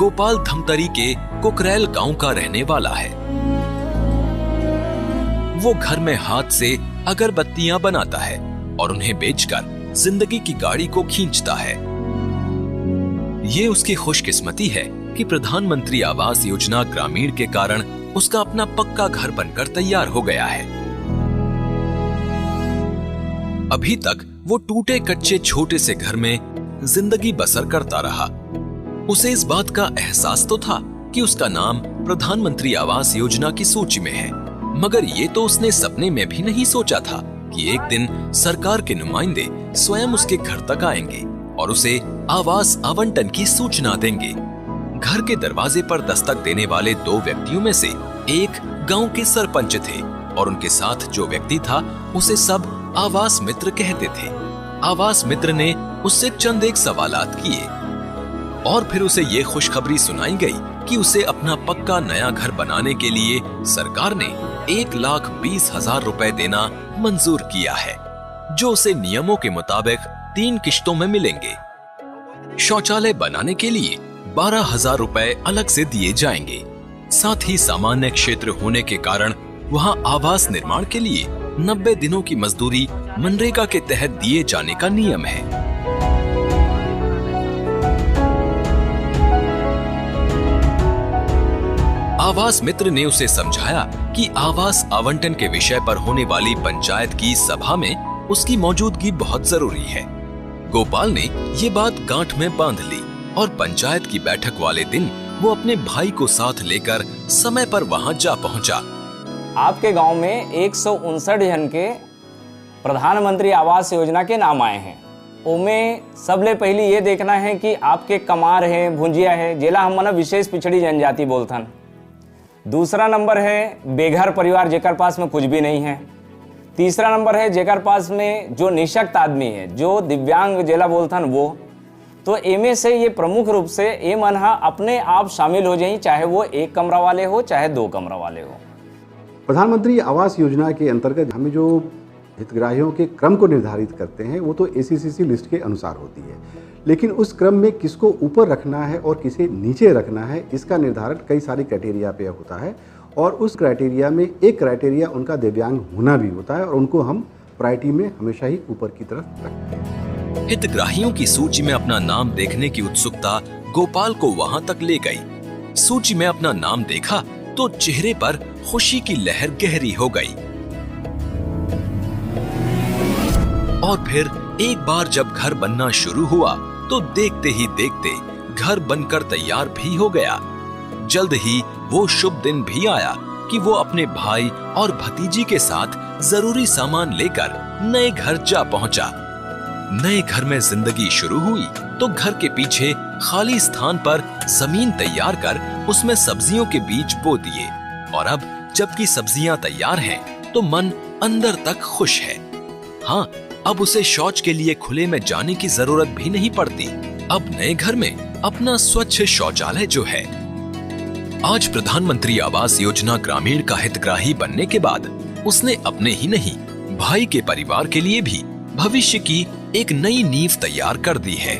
गोपाल धमतरी के कुकरेल गांव का रहने वाला है। वो घर में हाथ से अगरबत्तियां बनाता है और उन्हें बेचकर जिंदगी की गाड़ी को खींचता है। ये उसकी खुशकिस्मती है कि प्रधानमंत्री आवास योजना ग्रामीण के कारण उसका अपना पक्का घर बनकर तैयार हो गया है। अभी तक वो टूटे कच्चे छोटे से घर में जिंदगी बसर करता रहा। उसे इस बात का एहसास तो था कि उसका नाम प्रधानमंत्री आवास योजना की सूची में है, मगर ये तो उसने सपने में भी नहीं सोचा था कि एक दिन सरकार के नुमाइंदे स्वयं उसके घर तक आएंगे और उसे आवास आवंटन की सूचना देंगे। घर के दरवाजे पर दस्तक देने वाले 2 व्यक्तियों में से एक गांव के सरपंच थे और उनके साथ जो व्यक्ति था उसे सब आवास मित्र कहते थे। आवास मित्र ने उससे चंद एक सवालात किए और फिर उसे ये खुशखबरी सुनाई गई कि उसे अपना पक्का नया घर बनाने के लिए सरकार ने 1,20,000 रुपए देना मंजूर किया है, जो उसे नियमों के मुताबिक 3 किश्तों में मिलेंगे। शौचालय बनाने के लिए 12,000 रुपए अलग से दिए जाएंगे। साथ ही सामान्य क्षेत्र होने के कारण वहां आवास निर्माण के लिए 90 दिनों की मजदूरी मनरेगा के तहत दिए जाने का नियम है। आवास मित्र ने उसे समझाया कि आवास आवंटन के विषय पर होने वाली पंचायत की सभा में उसकी मौजूदगी बहुत जरूरी है। गोपाल ने ये बात गांठ में बांध ली और पंचायत की बैठक वाले दिन वो अपने भाई को साथ लेकर समय पर वहां जा पहुंचा। आपके गांव में 159 जन के प्रधानमंत्री आवास योजना के नाम आए हैं। उनमें सबले पहली ये देखना है कि आपके कमार है, भुंजिया है, जिला हम मन विशेष पिछड़ी जनजाति बोलथन। दूसरा नंबर है बेघर परिवार जेकर पास में कुछ भी नहीं है। तीसरा नंबर है जेकर पास में जो निशक्त आदमी है, जो दिव्यांग जेला बोलथन वो। तो एमे से ये प्रमुख रूप से ए मन अपने आप शामिल हो जाए, चाहे वो 1 कमरा वाले हो चाहे 2 कमरा वाले हो। प्रधानमंत्री आवास योजना के अंतर्गत हमें जो हितग्राहियों के क्रम को निर्धारित करते हैं वो तो ACCC लिस्ट के अनुसार होती है, लेकिन उस क्रम में किसको ऊपर रखना है और किसे नीचे रखना है इसका निर्धारण कई सारे क्राइटेरिया पे होता है और उस क्राइटेरिया में एक क्राइटेरिया उनका दिव्यांग होना भी होता है और उनको हम प्रायोरिटी में हमेशा ही ऊपर की तरफ रखते हैं। हितग्राहियों की सूची में अपना नाम देखने की उत्सुकता गोपाल को वहां तक ले गई। सूची में अपना नाम देखा तो चेहरे पर खुशी की लहर गहरी हो गई। और फिर एक बार जब घर बनना शुरू हुआ तो देखते ही देखते घर बनकर तैयार भी हो गया। जल्द ही वो शुभ दिन भी आया कि वो अपने भाई और भतीजी के साथ जरूरी सामान लेकर नए घर जा पहुंचा। नए घर में जिंदगी शुरू हुई तो घर के पीछे खाली स्थान पर जमीन तैयार कर उसमें सब्जियों के बीज बो दिए और अब जबकि सब्जियां तैयार हैं तो मन अंदर तक खुश है। हाँ, अब उसे शौच के लिए खुले में जाने की जरूरत भी नहीं पड़ती। अब नए घर में अपना स्वच्छ शौचालय जो है। आज प्रधानमंत्री आवास योजना ग्रामीण का हितग्राही बनने के बाद उसने अपने ही नहीं भाई के परिवार के लिए भी भविष्य की एक नई नींव तैयार कर दी है।